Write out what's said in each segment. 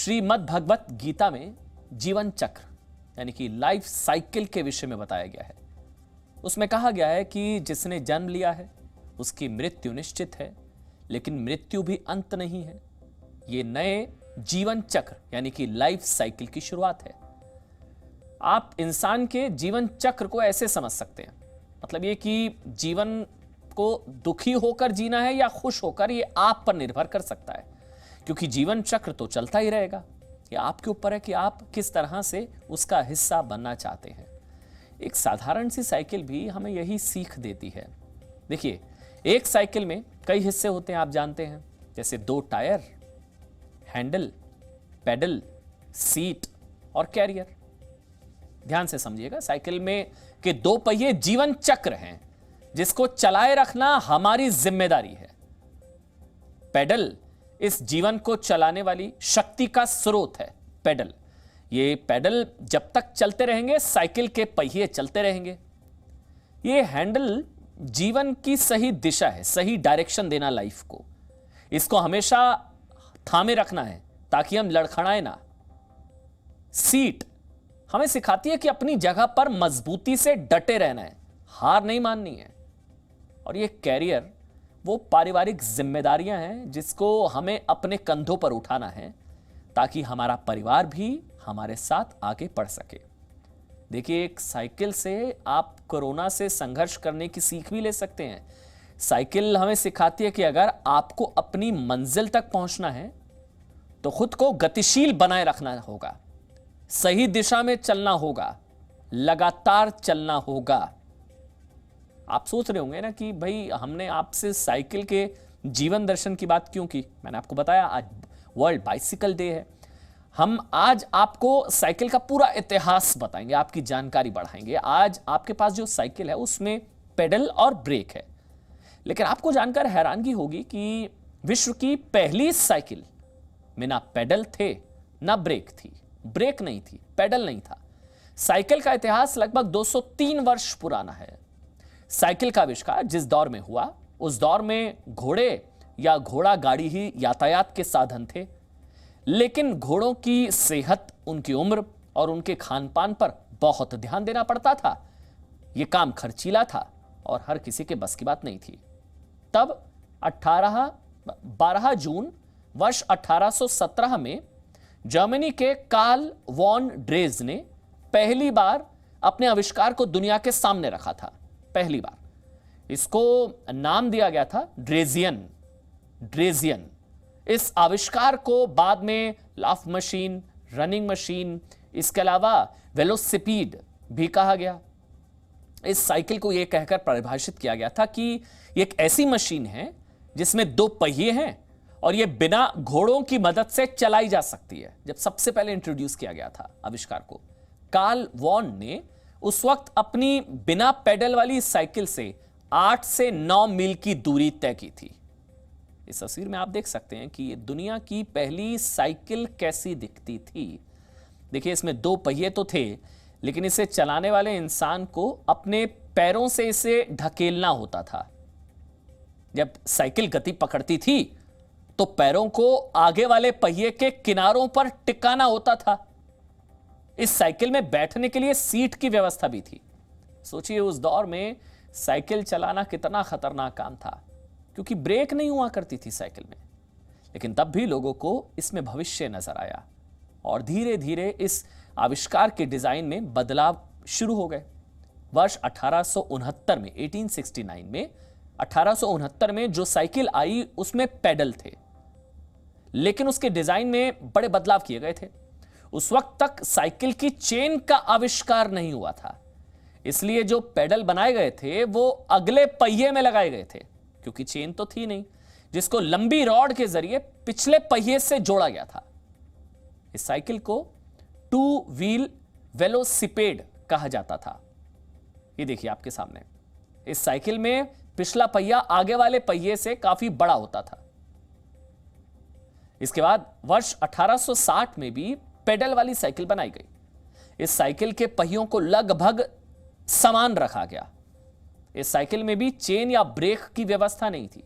श्रीमद् भगवत गीता में जीवन चक्र यानी कि लाइफ साइकिल के विषय में बताया गया है। उसमें कहा गया है कि जिसने जन्म लिया है उसकी मृत्यु निश्चित है, लेकिन मृत्यु भी अंत नहीं है। ये नए जीवन चक्र यानी कि लाइफ साइकिल की शुरुआत है। आप इंसान के जीवन चक्र को ऐसे समझ सकते हैं, मतलब ये कि जीवन को दुखी होकर जीना है या खुश होकर, ये आप पर निर्भर कर सकता है, क्योंकि जीवन चक्र तो चलता ही रहेगा। ये आपके ऊपर है कि आप किस तरह से उसका हिस्सा बनना चाहते हैं। एक साधारण सी साइकिल भी हमें यही सीख देती है। देखिए, एक साइकिल में कई हिस्से होते हैं, आप जानते हैं, जैसे 2 टायर, हैंडल, पेडल, सीट और कैरियर। ध्यान से समझिएगा, साइकिल में के 2 पहिए जीवन चक्र हैं जिसको चलाए रखना हमारी जिम्मेदारी है। पेडल इस जीवन को चलाने वाली शक्ति का स्रोत है। पेडल, ये पेडल जब तक चलते रहेंगे साइकिल के पहिए चलते रहेंगे। ये हैंडल जीवन की सही दिशा है, सही डायरेक्शन देना लाइफ को। इसको हमेशा थामे रखना है ताकि हम लड़खड़ाए ना। सीट हमें सिखाती है कि अपनी जगह पर मजबूती से डटे रहना है, हार नहीं माननी है। और ये कैरियर वो पारिवारिक जिम्मेदारियां हैं जिसको हमें अपने कंधों पर उठाना है ताकि हमारा परिवार भी हमारे साथ आगे बढ़ सके। देखिए, एक साइकिल से आप कोरोना से संघर्ष करने की सीख भी ले सकते हैं। साइकिल हमें सिखाती है कि अगर आपको अपनी मंजिल तक पहुंचना है तो खुद को गतिशील बनाए रखना होगा, सही दिशा में चलना होगा, लगातार चलना होगा। आप सोच रहे होंगे ना कि भाई हमने आपसे साइकिल के जीवन दर्शन की बात क्यों की। मैंने आपको बताया आज वर्ल्ड बाइसिकल डे है। हम आज आपको साइकिल का पूरा इतिहास बताएंगे, आपकी जानकारी बढ़ाएंगे। आज आपके पास जो साइकिल है उसमें पेडल और ब्रेक है, लेकिन आपको जानकर हैरानगी होगी कि विश्व की पहली साइकिल में ना पेडल थे ना ब्रेक थी। ब्रेक नहीं थी, पेडल नहीं था। साइकिल का इतिहास लगभग 203 वर्ष पुराना है। साइकिल का आविष्कार जिस दौर में हुआ उस दौर में घोड़े या घोड़ा गाड़ी ही यातायात के साधन थे, लेकिन घोड़ों की सेहत, उनकी उम्र और उनके खान पान पर बहुत ध्यान देना पड़ता था। यह काम खर्चीला था और हर किसी के बस की बात नहीं थी। तब 12 जून वर्ष 1817 में जर्मनी के कार्ल वॉन ड्रेज ने पहली बार अपने आविष्कार को दुनिया के सामने रखा था। पहली बार इसको नाम दिया गया था ड्रेजियन। इस आविष्कार को बाद में लाफ मशीन, रनिंग मशीन, इसके अलावा वेलोसिपीड भी कहा गया। इस साइकिल को यह कहकर परिभाषित किया गया था कि यह एक ऐसी मशीन है जिसमें 2 पहिए हैं और यह बिना घोड़ों की मदद से चलाई जा सकती है। जब सबसे पहले इंट्रोड्यूस किया गया था आविष्कार को, कार्ल वॉन ने उस वक्त अपनी बिना पेडल वाली साइकिल से 8 से 9 मील की दूरी तय की थी। इस तस्वीर में आप देख सकते हैं कि ये दुनिया की पहली साइकिल कैसी दिखती थी। देखिए, इसमें 2 पहिए तो थे, लेकिन इसे चलाने वाले इंसान को अपने पैरों से इसे ढकेलना होता था। जब साइकिल गति पकड़ती थी तो पैरों को आगे वाले पहिए के किनारों पर टिकाना होता था। इस साइकिल में बैठने के लिए सीट की व्यवस्था भी थी। सोचिए, उस दौर में साइकिल चलाना कितना खतरनाक काम था, क्योंकि ब्रेक नहीं हुआ करती थी साइकिल में। लेकिन तब भी लोगों को इसमें भविष्य नजर आया और धीरे धीरे इस आविष्कार के डिजाइन में बदलाव शुरू हो गए। वर्ष 1869 में 1869 में जो साइकिल आई उसमें पेडल थे, लेकिन उसके डिजाइन में बड़े बदलाव किए गए थे। उस वक्त तक साइकिल की चेन का आविष्कार नहीं हुआ था, इसलिए जो पेडल बनाए गए थे वो अगले पहिए में लगाए गए थे, क्योंकि चेन तो थी नहीं, जिसको लंबी रॉड के जरिए पिछले पहिए से जोड़ा गया था। इस साइकिल को 2 व्हील वेलोसिपेड कहा जाता था। ये देखिए आपके सामने, इस साइकिल में पिछला पहिया आगे वाले पहिए से काफी बड़ा होता था। इसके बाद वर्ष 1860 में भी पेडल वाली साइकिल बनाई गई। इस साइकिल के पहियों को लगभग समान रखा गया। इस साइकिल में भी चेन या ब्रेक की व्यवस्था नहीं थी।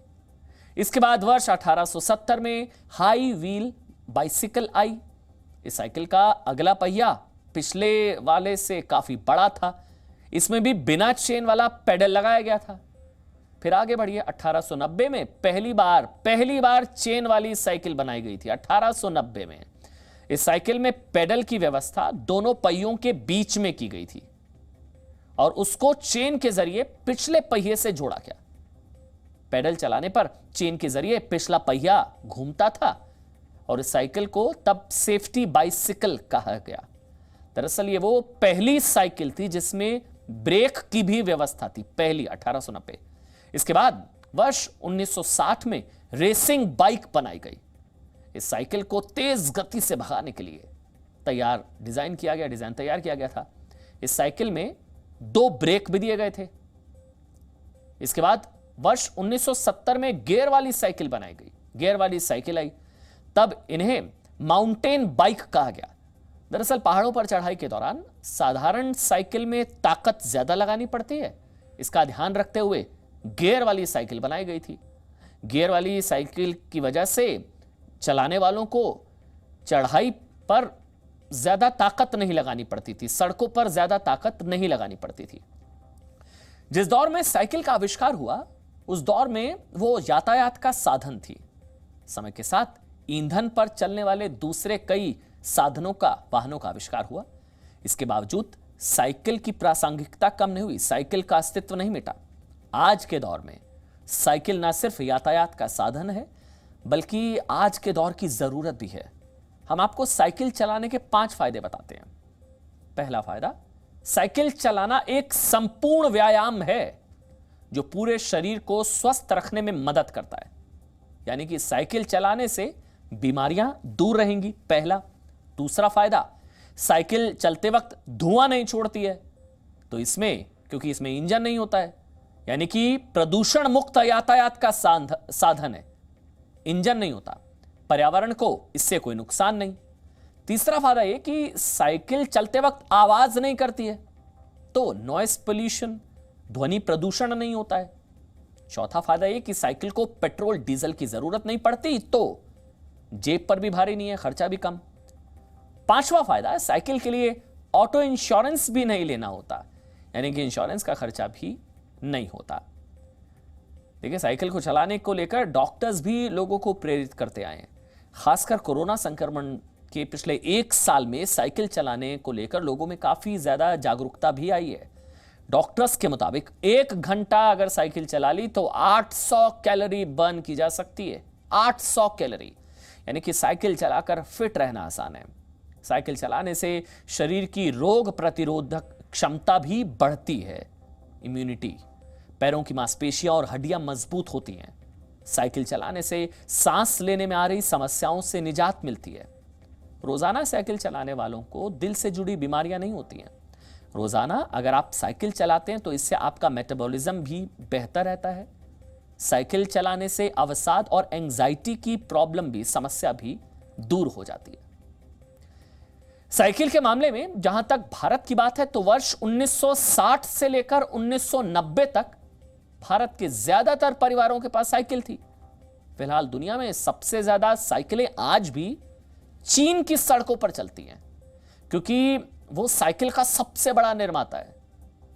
इसके बाद वर्ष 1870 में हाई व्हील बाइसिकल आई। इस साइकिल का अगला पहिया पिछले वाले से काफी बड़ा था। इसमें भी बिना चेन वाला पेडल लगाया गया था। फिर आगे बढ़िए, 1890 में पहली बार चेन वाली साइकिल बनाई गई थी। 1890 में इस साइकिल में पेडल की व्यवस्था दोनों पहियों के बीच में की गई थी और उसको चेन के जरिए पिछले पहिए से जोड़ा गया। पेडल चलाने पर चेन के जरिए पिछला पहिया घूमता था और इस साइकिल को तब सेफ्टी बाइसिकल कहा गया। दरअसल ये वो पहली साइकिल थी जिसमें ब्रेक की भी व्यवस्था थी, पहली 1890। इसके बाद वर्ष 1960 में रेसिंग बाइक बनाई गई। इस साइकिल को तेज गति से भगाने के लिए डिजाइन तैयार किया गया था। इस साइकिल में 2 ब्रेक भी दिए गए थे। इसके बाद वर्ष 1970 में गियर वाली साइकिल बनाई गई। गियर वाली साइकिल आई, तब इन्हें माउंटेन बाइक कहा गया। दरअसल पहाड़ों पर चढ़ाई के दौरान साधारण साइकिल में ताकत ज्यादा लगानी पड़ती है। इसका ध्यान रखते हुए गियर वाली साइकिल बनाई गई थी। गियर वाली साइकिल की वजह से चलाने वालों को चढ़ाई पर ज्यादा ताकत नहीं लगानी पड़ती थी, सड़कों पर ज्यादा ताकत नहीं लगानी पड़ती थी। जिस दौर में साइकिल का आविष्कार हुआ उस दौर में वो यातायात का साधन थी। समय के साथ ईंधन पर चलने वाले दूसरे कई वाहनों का आविष्कार हुआ। इसके बावजूद साइकिल की प्रासंगिकता कम नहीं हुई, साइकिल का अस्तित्व नहीं मिटा। आज के दौर में साइकिल ना सिर्फ यातायात का साधन है बल्कि आज के दौर की जरूरत भी है। हम आपको साइकिल चलाने के 5 फायदे बताते हैं। पहला फायदा, साइकिल चलाना एक संपूर्ण व्यायाम है जो पूरे शरीर को स्वस्थ रखने में मदद करता है। यानी कि साइकिल चलाने से बीमारियां दूर रहेंगी, पहला। दूसरा फायदा, साइकिल चलते वक्त धुआं नहीं छोड़ती है, तो क्योंकि इसमें इंजन नहीं होता है, यानी कि प्रदूषण मुक्त यातायात का साधन है, इंजन नहीं होता, पर्यावरण को इससे कोई नुकसान नहीं। तीसरा फायदा यह कि साइकिल चलते वक्त आवाज नहीं करती है, तो नॉइस पोल्यूशन, ध्वनि प्रदूषण नहीं होता है। चौथा फायदा यह कि साइकिल को पेट्रोल डीजल की जरूरत नहीं पड़ती, तो जेब पर भी भारी नहीं है, खर्चा भी कम। पांचवा फायदा, साइकिल के लिए ऑटो इंश्योरेंस भी नहीं लेना होता, यानी कि इंश्योरेंस का खर्चा भी नहीं होता। देखिए, साइकिल को चलाने को लेकर डॉक्टर्स भी लोगों को प्रेरित करते आए हैं। खासकर कोरोना संक्रमण के पिछले 1 साल में साइकिल चलाने को लेकर लोगों में काफी ज्यादा जागरूकता भी आई है। डॉक्टर्स के मुताबिक 1 घंटा अगर साइकिल चला ली तो 800 कैलोरी बर्न की जा सकती है। 800 कैलोरी, यानी कि साइकिल चलाकर फिट रहना आसान है। साइकिल चलाने से शरीर की रोग प्रतिरोधक क्षमता भी बढ़ती है, इम्यूनिटी, पैरों की मांसपेशियां और हड्डियां मजबूत होती हैं। साइकिल चलाने से सांस लेने में आ रही समस्याओं से निजात मिलती है। रोजाना साइकिल चलाने वालों को दिल से जुड़ी बीमारियां नहीं होती हैं। रोजाना अगर आप साइकिल चलाते हैं तो इससे आपका मेटाबॉलिज्म भी बेहतर रहता है। साइकिल चलाने से अवसाद और एंजाइटी की समस्या भी दूर हो जाती है। साइकिल के मामले में जहां तक भारत की बात है तो वर्ष 1960 से लेकर 1990 तक भारत के ज्यादातर परिवारों के पास साइकिल थी। फिलहाल दुनिया में सबसे ज्यादा साइकिलें आज भी चीन की सड़कों पर चलती हैं, क्योंकि वो साइकिल का सबसे बड़ा निर्माता है।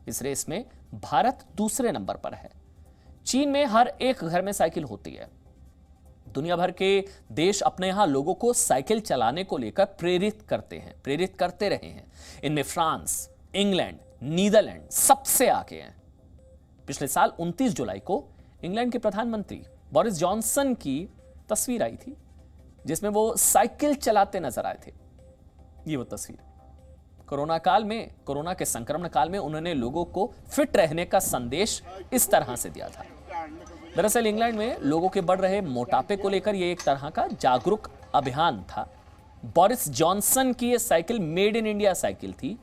इस रेस में भारत दूसरे नंबर पर है। चीन में हर एक घर में साइकिल होती है। दुनिया भर के देश अपने यहां लोगों को साइकिल चलाने को लेकर प्रेरित करते रहे हैं। इनमें फ्रांस, इंग्लैंड, नीदरलैंड सबसे आगे हैं। पिछले साल 29 जुलाई को इंग्लैंड के प्रधानमंत्री बोरिस जॉनसन की तस्वीर आई थी जिसमें वो साइकिल चलाते नजर आए थे। ये वो तस्वीर कोरोना के संक्रमण काल में उन्होंने लोगों को फिट रहने का संदेश इस तरह से दिया था। दरअसल इंग्लैंड में लोगों के बढ़ रहे मोटापे को लेकर यह एक तरह का जागरूक अभियान था। बोरिस जॉनसन की यह cycle made in India cycle थी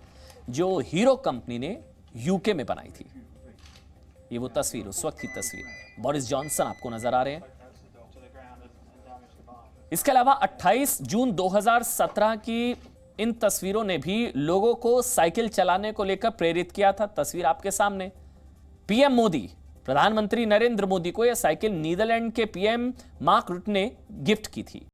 जो हीरो कंपनी ने यूके में बनाई थी। ये वो तस्वीर, उस वक्त की तस्वीर, बोरिस जॉनसन आपको नजर आ रहे हैं। इसके अलावा 28 जून 2017 की इन तस्वीरों ने भी लोगों को साइकिल चलाने को लेकर प्रेरित किया था। तस्वीर आपके सामने, पीएम मोदी, प्रधानमंत्री नरेंद्र मोदी को यह साइकिल नीदरलैंड के पीएम मार्क रुट ने गिफ्ट की थी।